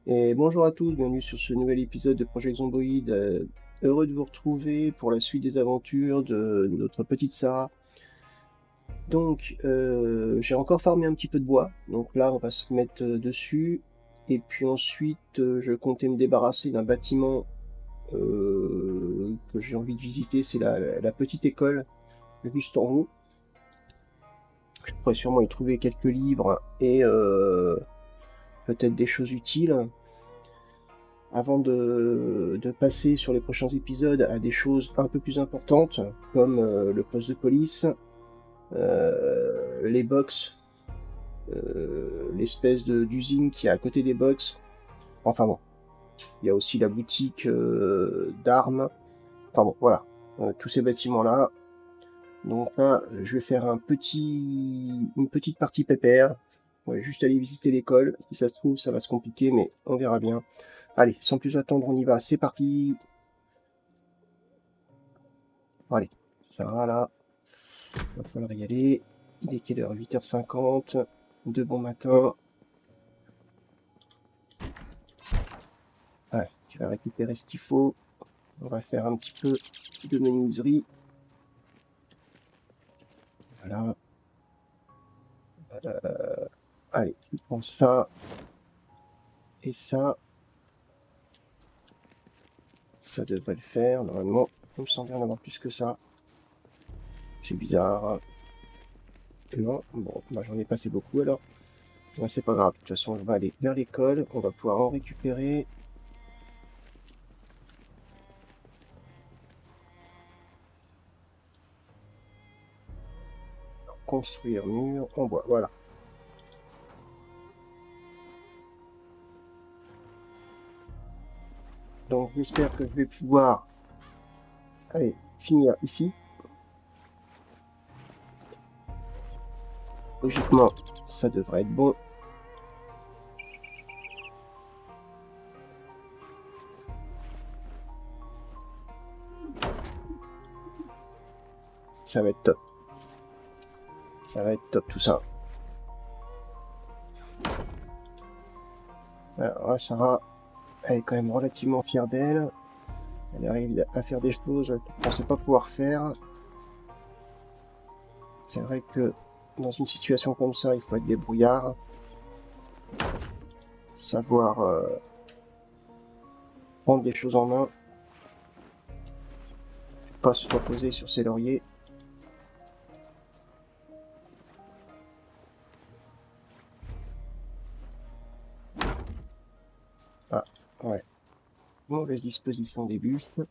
Et bonjour à tous, bienvenue sur ce nouvel épisode de Project Zomboid. Heureux de vous retrouver pour la suite des aventures de notre petite Sarah. Donc, j'ai encore farmé un petit peu de bois, donc là on va se mettre dessus. Et puis ensuite, je comptais me débarrasser d'un bâtiment que j'ai envie de visiter, c'est la petite école juste en haut. Je pourrais sûrement y trouver quelques livres et peut-être des choses utiles. Avant de passer sur les prochains épisodes à des choses un peu plus importantes, comme le poste de police, les box, l'espèce d'usine qui est à côté des box. Enfin bon, il y a aussi la boutique d'armes. Enfin bon, voilà, tous ces bâtiments-là. Donc là, je vais faire une petite partie pépère. On va juste aller visiter l'école. Si ça se trouve, ça va se compliquer, mais on verra bien. Allez, sans plus attendre, on y va. C'est parti. Allez, ça va là. Il va falloir y aller. Il est quelle heure? 8h50. De bon matin. Ouais, tu vas récupérer ce qu'il faut. On va faire un petit peu de menuiserie. Voilà. Allez, tu prends ça et ça. Ça devrait le faire. Normalement, il me semble bien en avoir plus que ça. C'est bizarre. Non, bon, bah, j'en ai passé beaucoup alors. Ouais, c'est pas grave. De toute façon, on va aller vers l'école. On va pouvoir en récupérer. Construire mur en bois. Voilà. Donc, j'espère que je vais pouvoir, allez, finir ici. Logiquement, ça devrait être bon. Ça va être top. Ça va être top tout ça. Alors là, Sarah, elle est quand même relativement fière d'elle. Elle arrive à faire des choses qu'elle ne pensait pas pouvoir faire. C'est vrai que dans une situation comme ça, il faut être débrouillard. Savoir prendre des choses en main. Pas se reposer sur ses lauriers. Ah, ouais. Mauvaise disposition des bustes.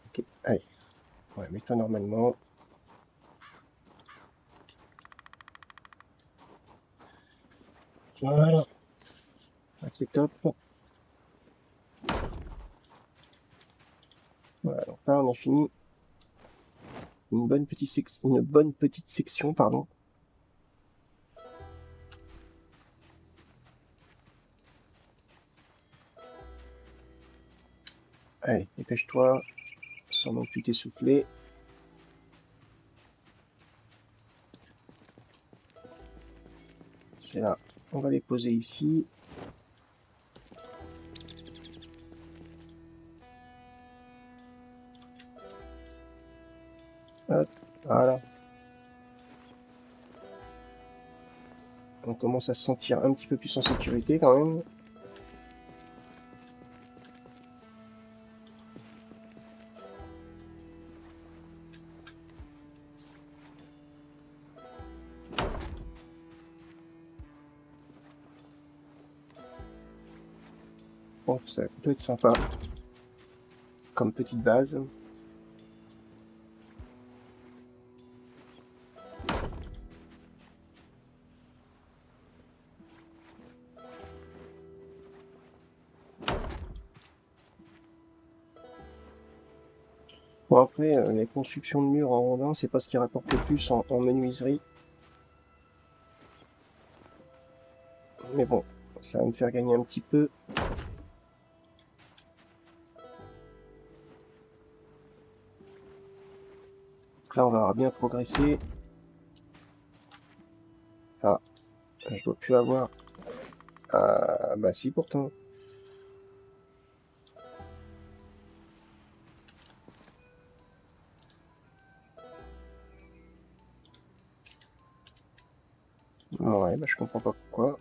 Ok, allez. Ouais, mets-toi normalement. Voilà. Ah, c'est top. Voilà, donc là, on a fini une bonne petite section, pardon. Allez, dépêche-toi, sans non plus t'essouffler. C'est là, on va les poser ici. Hop, voilà. On commence à se sentir un petit peu plus en sécurité quand même. Bon, ça peut être sympa comme petite base. Bon après, les constructions de murs en rondin, c'est pas ce qui rapporte le plus en menuiserie. Mais bon, ça va me faire gagner un petit peu. là, on va avoir bien progressé. Ah, je dois plus avoir... Ah, bah si, pourtant. Ouais, bah je comprends pas pourquoi.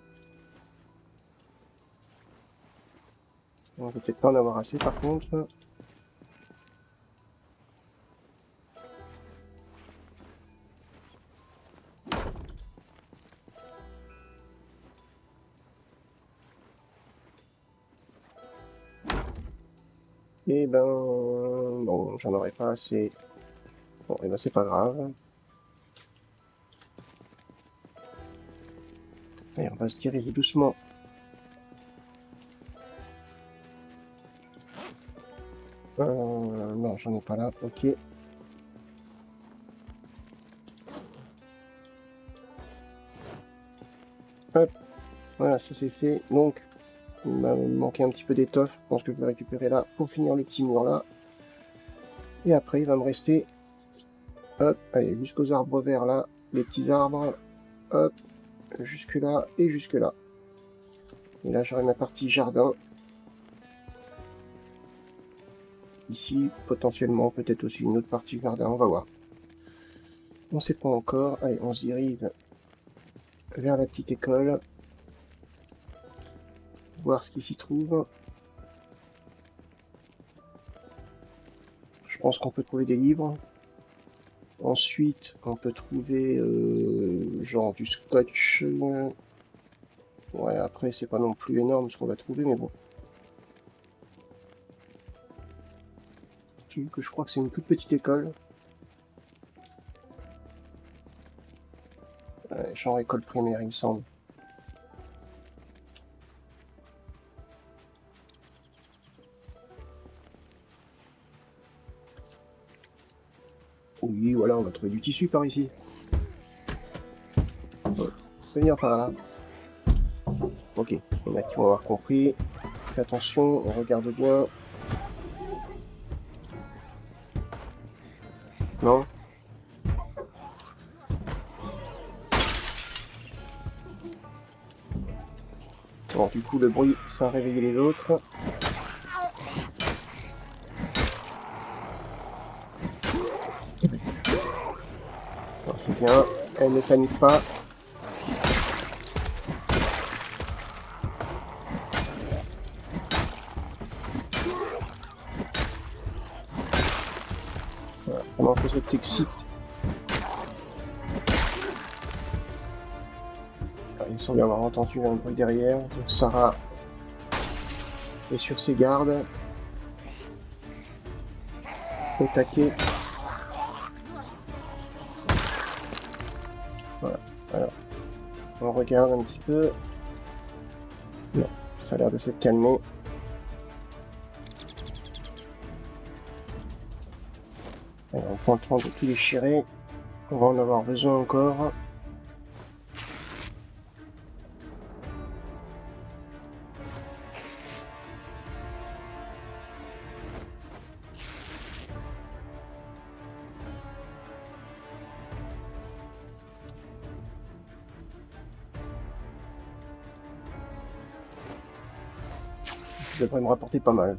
On va peut-être pas en avoir assez, par contre. Et ben... Bon, j'en aurais pas assez. Bon, et ben c'est pas grave. Allez, on va se diriger doucement. Non, j'en ai pas là, ok. Hop, voilà, ça c'est fait. Donc, il m'a manqué un petit peu d'étoffe. Je pense que je vais récupérer là pour finir le petit mur là. Et après, il va me rester, hop, allez, jusqu'aux arbres verts là, les petits arbres, hop, jusque là et jusque là. Et là, j'aurai ma partie jardin. Ici, potentiellement, peut-être aussi une autre partie jardin, on va voir. On sait pas encore. Allez, on se dirige vers la petite école. Voir ce qui s'y trouve. Je pense qu'on peut trouver des livres. Ensuite, on peut trouver genre du scotch. Ouais, après, c'est pas non plus énorme ce qu'on va trouver, mais bon. Que je crois que c'est une toute petite école. Genre école primaire, il me semble. Oui, voilà, on va trouver du tissu par ici. Bon, venir par là. Ok, il y en a qui vont avoir compris. Fais attention, on regarde bien. Non? Bon, du coup, le bruit, ça a réveillé les autres. C'est bien, elle ne panique pas. Voilà, pendant que les autres s'excitent. Il semble y avoir entendu un bruit derrière. Donc Sarah est sur ses gardes. Au taquet. Voilà. Alors, on regarde un petit peu. Non, ça a l'air de s'être calmé. Alors, on prend le temps de tout déchirer. On va en avoir besoin encore. Ça devrait me rapporter pas mal.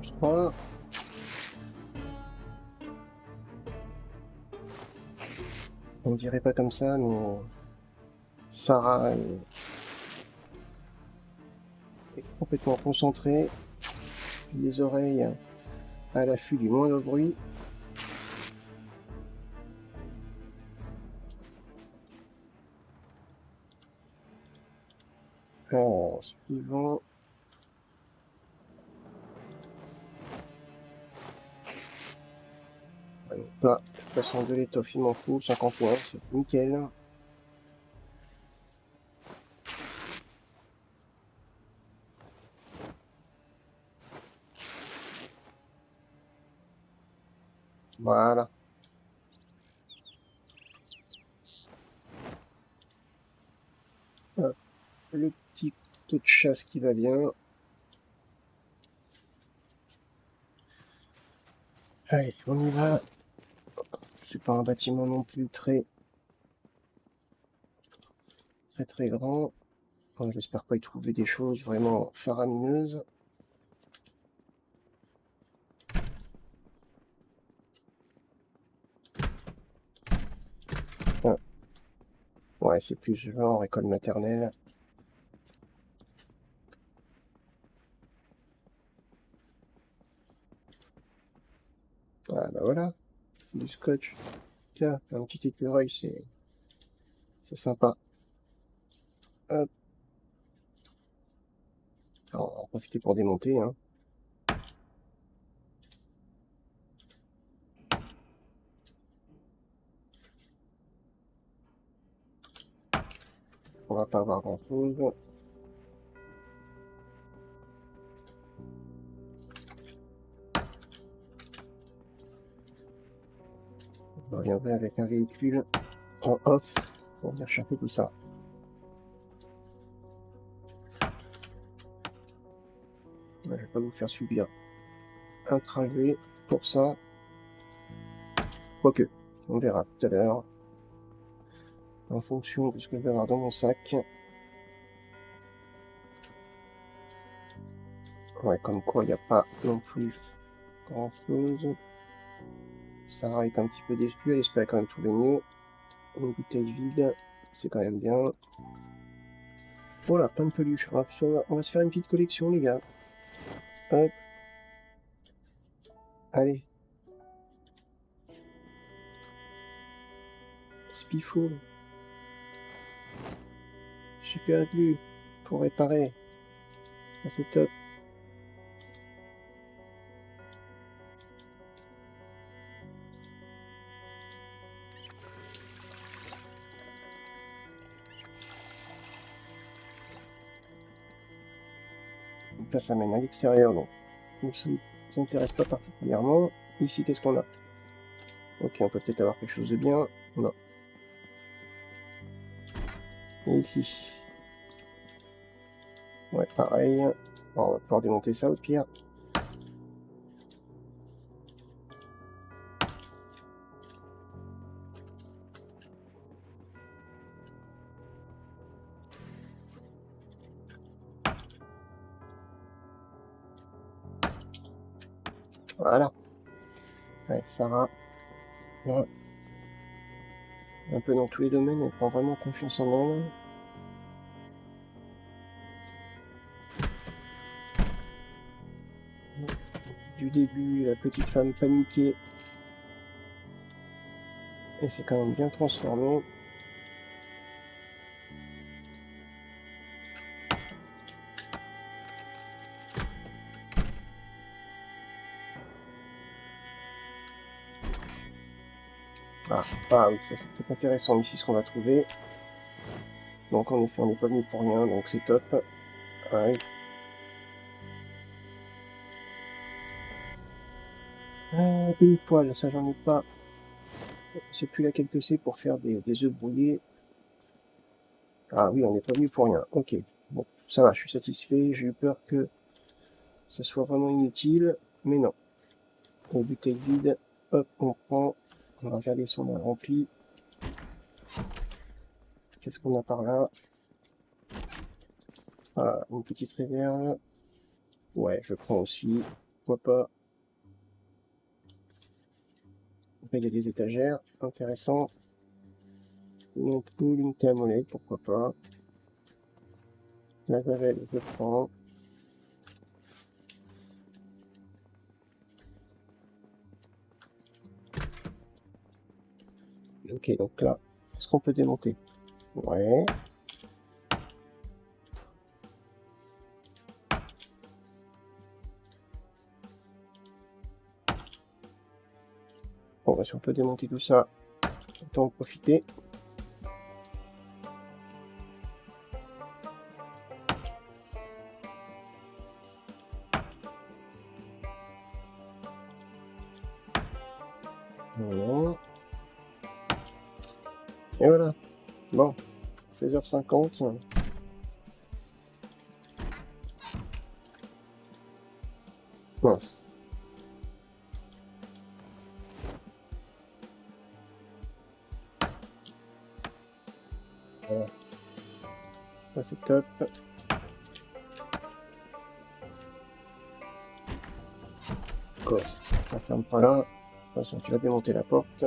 Je crois. On dirait pas comme ça, mais Sarah est complètement concentrée. Les oreilles à l'affût du moindre bruit. Alors, suivant. Donc là, de toute façon, de l'étoffe, il m'en faut 51, c'est nickel. Voilà. Hop, le petit couteau de chasse qui va bien. Allez, on y va. C'est pas un bâtiment non plus très grand. J'espère pas y trouver des choses vraiment faramineuses. Ah. Ouais, c'est plus genre école maternelle. Ah bah voilà, du scotch. Tiens, un petit écureuil, c'est sympa. Hop. Alors, on va en profiter pour démonter, hein. On va pas avoir grand chose. Je reviendrai avec un véhicule en off pour venir chercher tout ça. Je vais pas vous faire subir un trajet pour ça. Quoique, on verra tout à l'heure. En fonction de ce que je vais avoir dans mon sac. Ouais, comme quoi il n'y a pas non plus grand chose. Sarah est un petit peu déçue, elle espérait quand même trouver mieux. Une bouteille vide, c'est quand même bien. Voilà, plein de peluches. On va se faire une petite collection, les gars. Hop. Allez. Spifo. Super glue. Pour réparer. Ça, c'est top. Donc là, ça mène à l'extérieur, donc ça ne nous intéresse pas particulièrement. Ici, qu'est-ce qu'on a? Ok, on peut peut-être avoir quelque chose de bien. Non. Et ici. Ouais, pareil. Bon, on va pouvoir démonter ça au pire. Voilà. Ouais, Sarah. Ouais. Un peu dans tous les domaines, elle prend vraiment confiance en elle. Du début, la petite femme paniquée. Et c'est quand même bien transformé. Ah oui, ça c'est intéressant ici ce qu'on va trouver. Donc en effet, on n'est pas venu pour rien, donc c'est top. Ouais. Une poêle, ça j'en ai pas. Je sais plus laquelle que c'est pour faire des œufs brouillés. Ah oui, on n'est pas venu pour rien. Ok, bon, ça va, je suis satisfait. J'ai eu peur que ça soit vraiment inutile, mais non. Les bouteilles vides, hop, on prend. On va regarder si on a rempli. Qu'est-ce qu'on a par là? Ah, une petite réserve. Ouais, je prends aussi. Pourquoi pas? Après, il y a des étagères. Intéressant. Une poule, une thé à molette, pourquoi pas. La javel, je prends. Ok, donc là, est-ce qu'on peut démonter? Ouais. Bon, bah, si on peut démonter tout ça, autant en profiter. Voilà. Et voilà. Bon, 16h50. Mince. Voilà. Ça c'est top. Quoi, ça ferme pas là. De toute façon, tu vas démonter la porte.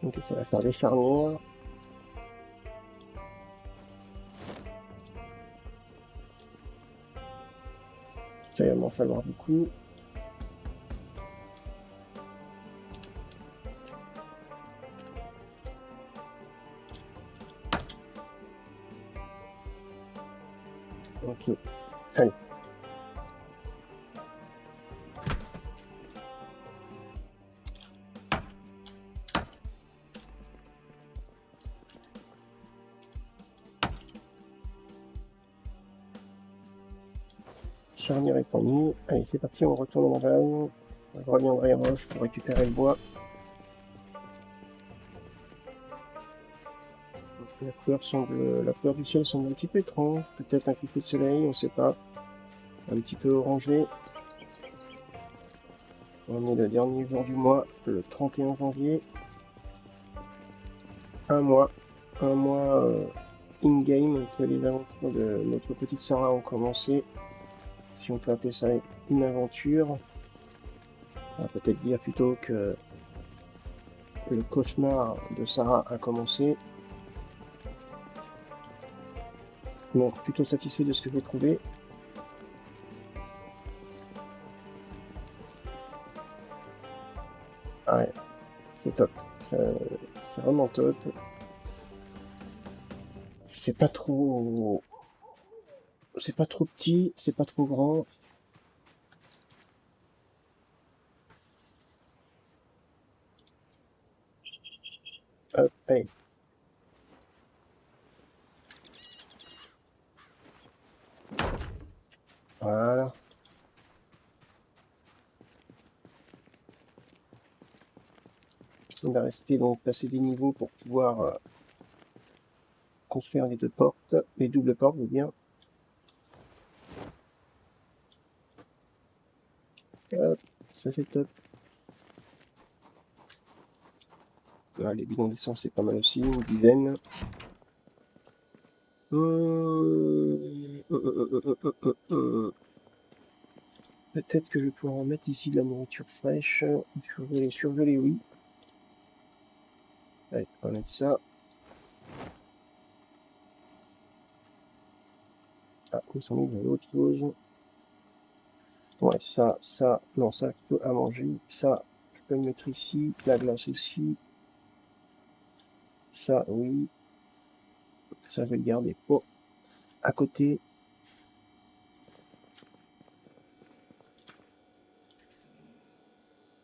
Ok, ça va faire des charnières. Ça va m'en falloir beaucoup. Ok, allez. Charnière épandue. Allez, c'est parti, on retourne en van. Je reviendrai en off pour récupérer le bois. La couleur du ciel semble un petit peu étrange. Peut-être un petit peu de soleil, on sait pas. Un petit peu orangé. On est le dernier jour du mois, le 31 janvier. Un mois in-game que les aventures de notre petite Sarah ont commencé. Si on peut appeler ça une aventure. On va peut-être dire plutôt que le cauchemar de Sarah a commencé. Donc plutôt satisfait de ce que j'ai trouvé. Ah ouais, c'est top. C'est vraiment top. C'est pas trop petit, c'est pas trop grand. Hop, allez. Voilà. Il va rester donc passer des niveaux pour pouvoir construire les deux portes, les doubles portes, ou bien. Hop, ça c'est top. Ah, les bidons d'essence c'est pas mal aussi, une dizaine. Peut-être que je vais pouvoir en mettre ici de la nourriture fraîche. Surgeler, oui. Allez, on va mettre ça. Ah, il me semble que j'avais autre chose. Ouais, ça, non, ça plutôt à manger. Ça, je peux le mettre ici. La glace aussi. Ça, oui. Ça, je vais le garder pour à côté.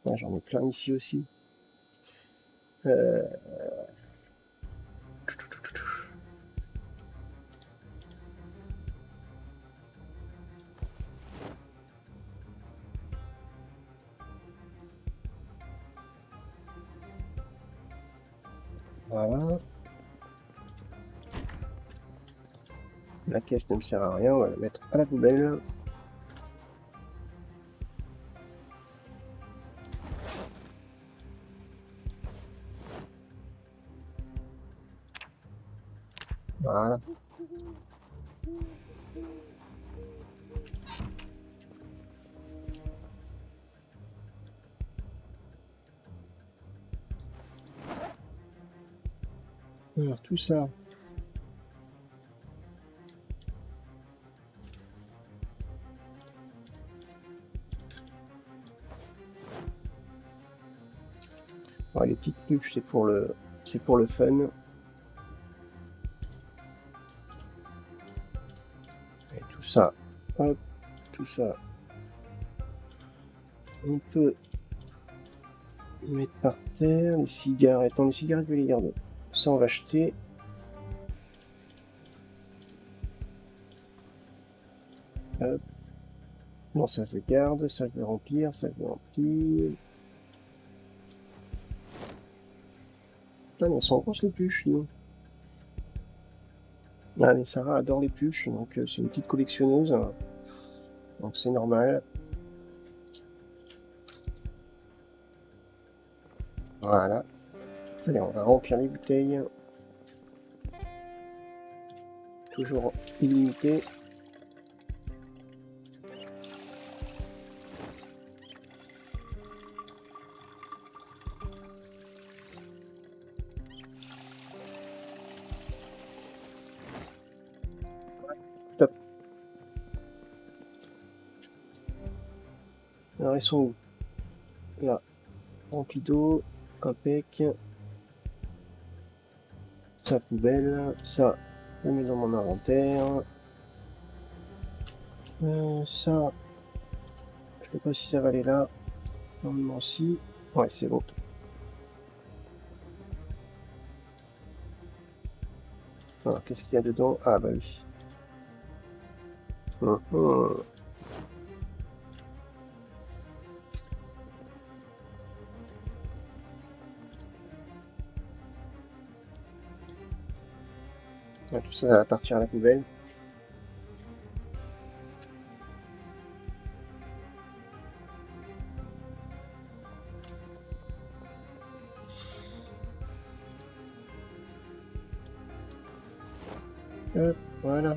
Là, j'en ai plein ici aussi. Voilà. La caisse ne me sert à rien, on va la mettre à la poubelle. Voilà. Alors tout ça. Ouais, les petites touches, c'est pour le fun. Et tout ça, hop, tout ça, on peut mettre par terre. Les cigares, attends, les cigares, je vais les garder. Ça, on va acheter. Hop. Non, ça je garde, ça je vais remplir, ça je vais remplir. Ah, mais elles sont grosses les pluches, non? Ah, mais Sarah adore les pluches, donc c'est une petite collectionneuse, hein. Donc c'est normal. Voilà. Allez, on va remplir les bouteilles. Toujours illimité. Top. Alors ils sont où? Là. Rempli d'eau. Impec. Ça poubelle. Ça, je le mets dans mon inventaire. Ça, je sais pas si ça va aller là. Normalement si. Ouais, c'est bon. Alors, qu'est-ce qu'il y a dedans? Ah bah oui. Mhm. Ouais, tout ça va partir à la poubelle. Hop, voilà.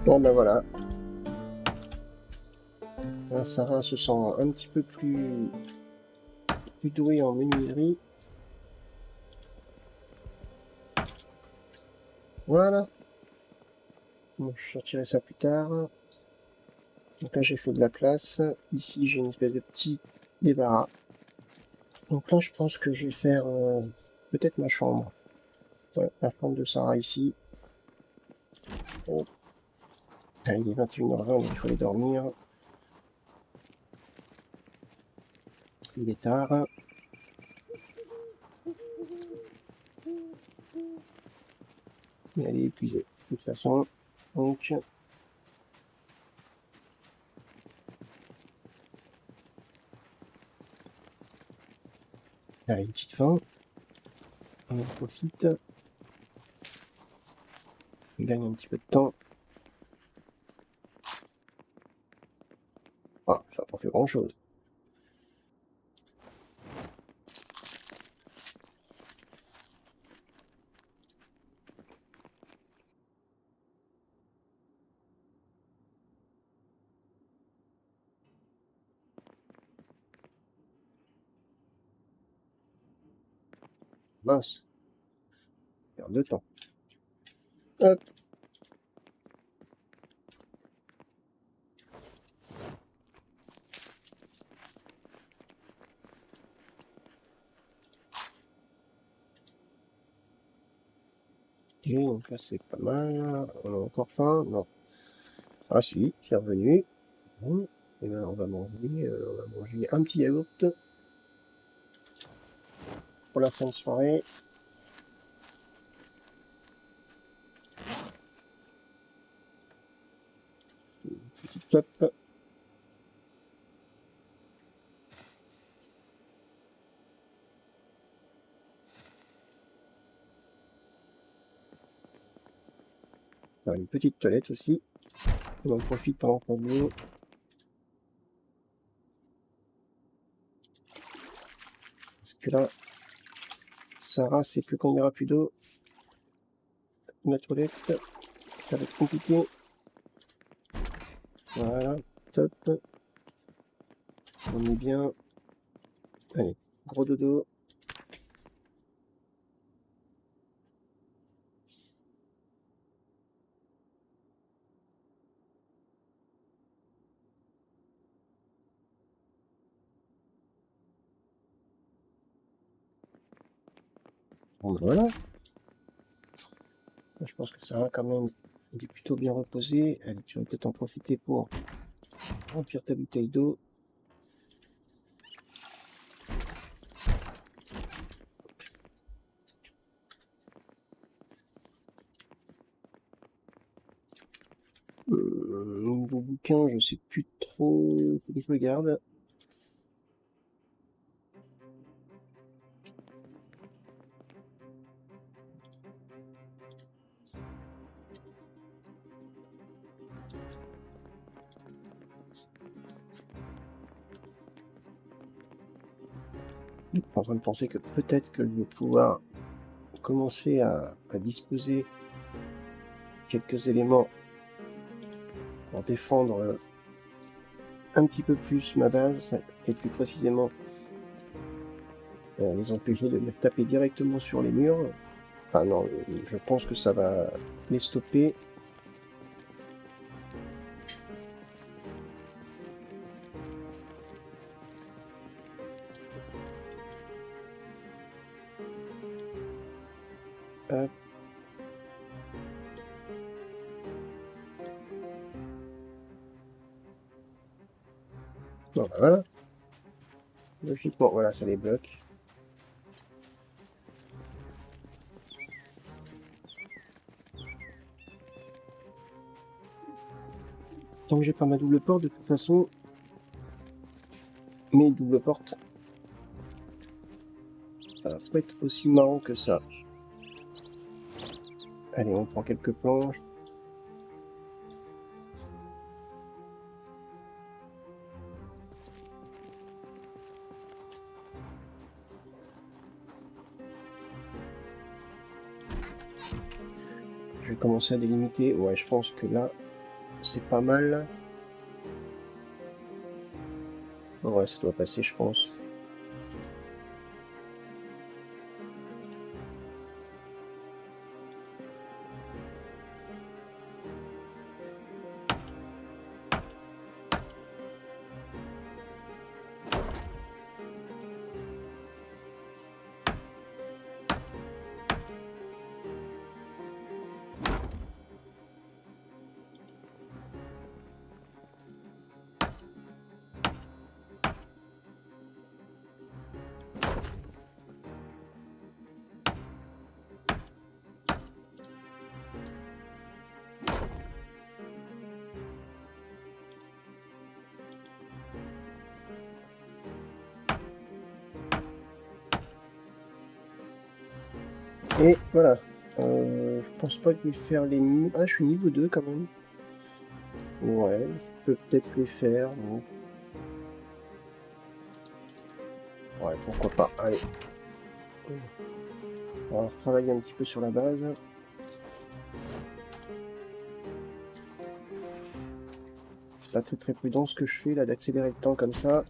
Bon ben voilà. Là, Sarah se sent un petit peu plus douée en menuiserie. Voilà. Bon, je sortirai ça plus tard. Donc là, j'ai fait de la place. Ici, j'ai une espèce de petit débarras. Donc là, je pense que je vais faire peut-être ma chambre. Ouais, la chambre de Sarah ici. Oh. Ah, il est 21h20, donc il faut aller dormir. Il est tard. Mais elle est épuisée, de toute façon. Donc, elle a une petite faim. On en profite. On gagne un petit peu de temps. Ah, ça n'a pas fait grand chose. Mince, perte de temps. Hop. Ok, donc là c'est pas mal. On a encore faim? Non. Ah si, c'est revenu. Bon. Et ben on va manger un petit yaourt pour la fin de soirée. Une petite top. Alors, une petite toilette aussi. On en profite pendant qu'on est. Parce que là, Sarah, c'est plus qu'on n'ira plus d'eau. La toilette, ça va être compliqué. Voilà, top. On est bien. Allez, gros dodo. Bon, ben voilà. Je pense que Sarah, quand même, il est plutôt bien reposé. Allez, tu vas peut-être en profiter pour remplir ta bouteille d'eau. Nouveau bouquin, je sais plus trop. Faut que je le garde. Je suis en train de penser que peut-être que je vais pouvoir commencer à disposer quelques éléments pour défendre un petit peu plus ma base et plus précisément les empêcher de me taper directement sur les murs. Enfin non, je pense que ça va les stopper. Hop. Bon, bah, voilà. Logiquement, voilà, ça les bloque. Tant que j'ai pas ma double porte, de toute façon, mes doubles portes, ça va pas être aussi marrant que ça. Allez, on prend quelques planches. Je vais commencer à délimiter. Ouais, je pense que là, c'est pas mal. Ouais, ça doit passer, je pense. Et voilà. Je pense pas que je vais faire les... Ah, je suis niveau 2 quand même. Ouais, je peux peut-être les faire. Bon. Ouais, pourquoi pas. Allez. On va retravailler un petit peu sur la base. C'est pas très prudent ce que je fais là, d'accélérer le temps comme ça.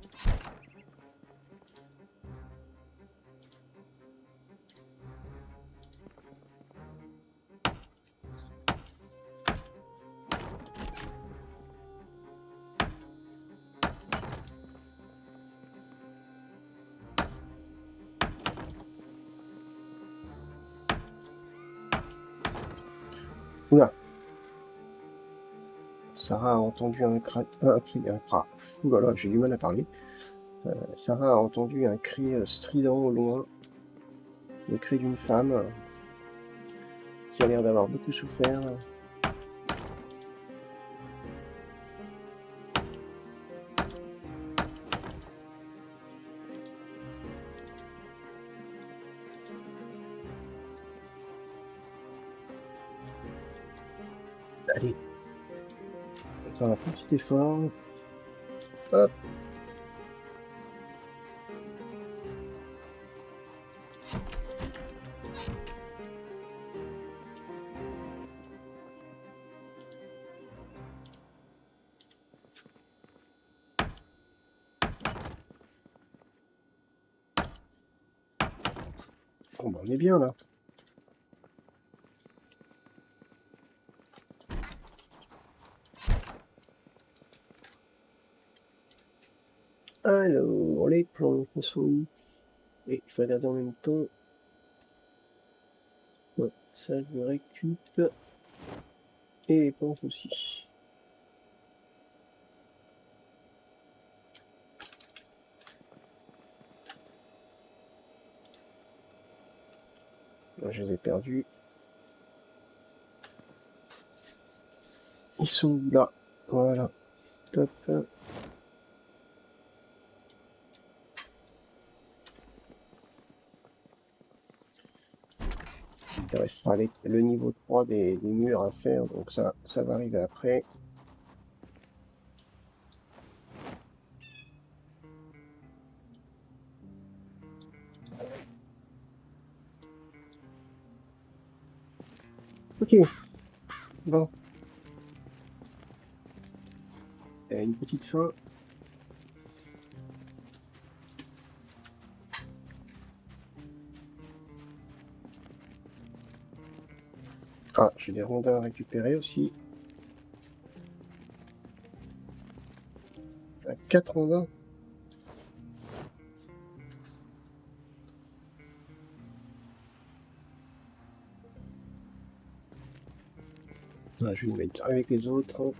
Oula. Sarah a entendu un cri, un cra. Ouh là là, j'ai du mal à parler. Sarah a entendu un cri strident au loin, le cri d'une femme qui a l'air d'avoir beaucoup souffert. Allez, on va faire un petit effort. Hop. Bon, bah, on est bien là. Alors, les planches sont où? Et je vais regarder en même temps. Ouais, ça je récup. Et les planches aussi. Là, je les ai perdus. Ils sont où, là? Voilà. Top. Il restera le niveau 3 des murs à faire, donc ça va arriver après. Ok. Bon. Une petite fin. Ah, j'ai des rondins à récupérer aussi. 4 rondins. Ah, je vais le mettre avec les autres.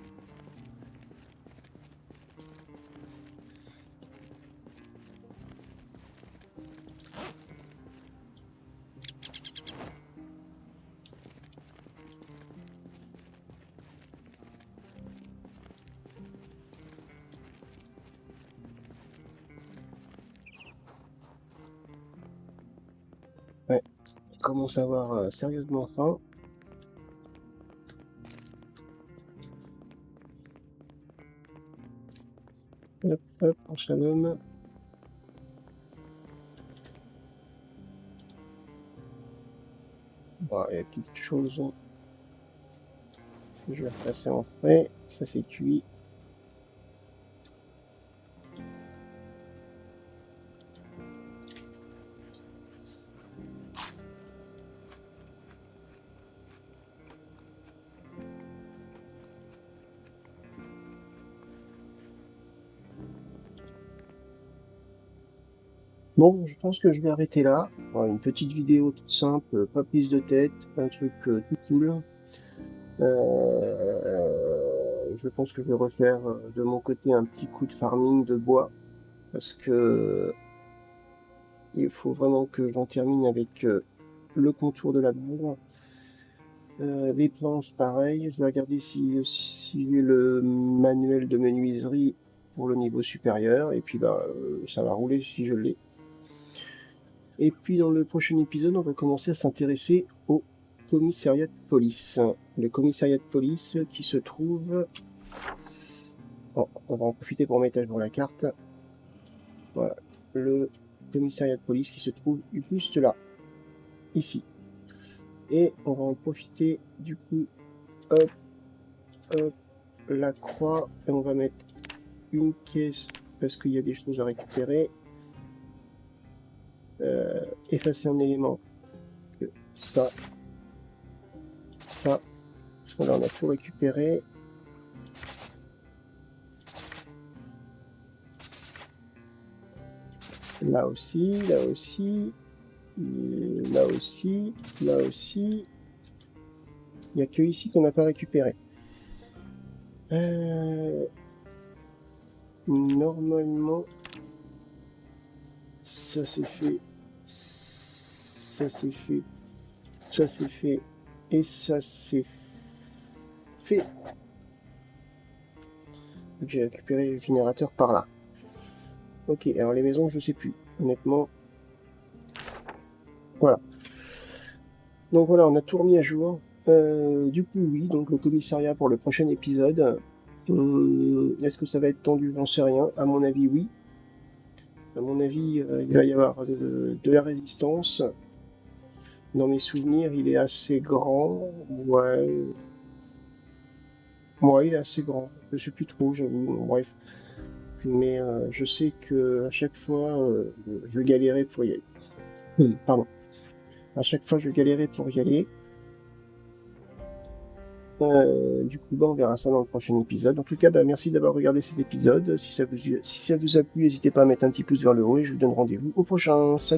Ouais, je commence à avoir sérieusement faim. Hop, hop, on slalom. Bon, il y a des petites choses. Je vais repasser en frais. Ça, c'est cuit. Bon, je pense que je vais arrêter là. Voilà, une petite vidéo toute simple, pas prise de tête, un truc tout cool. Je pense que je vais refaire de mon côté un petit coup de farming de bois, parce que il faut vraiment que j'en termine avec le contour de la base. Les planches, pareil. Je vais regarder si j'ai le manuel de menuiserie pour le niveau supérieur, et puis bah, ça va rouler si je l'ai. Et puis dans le prochain épisode, on va commencer à s'intéresser au commissariat de police. Le commissariat de police qui se trouve... Bon, on va en profiter pour mettre à jour la carte. Voilà, le commissariat de police qui se trouve juste là, ici. Et on va en profiter du coup, hop, hop, la croix, et on va mettre une caisse parce qu'il y a des choses à récupérer. Effacer un élément, que ça, parce qu'on en a tout récupéré. Là aussi, là aussi, là aussi, là aussi. Il n'y a que ici qu'on n'a pas récupéré. Normalement, ça c'est fait, ça c'est fait, ça c'est fait, et ça c'est fait. J'ai récupéré le générateur par là. Ok, alors les maisons, je sais plus, honnêtement. Voilà. Donc voilà, on a tout remis à jour. Du coup, oui, donc le commissariat pour le prochain épisode. Est-ce que ça va être tendu? J'en sais rien. À mon avis, oui. À mon avis, il va y avoir de la résistance. Dans mes souvenirs, il est assez grand. Ouais. Ouais, il est assez grand. Je sais plus trop, j'avoue. Bref. Mais je sais que à chaque fois, je galérais pour y aller. Pardon. À chaque fois, je galérais pour y aller. Du coup, bah, on verra ça dans le prochain épisode. En tout cas, bah, merci d'avoir regardé cet épisode. Si ça vous a plu, n'hésitez pas à mettre un petit pouce vers le haut et je vous donne rendez-vous au prochain. Salut!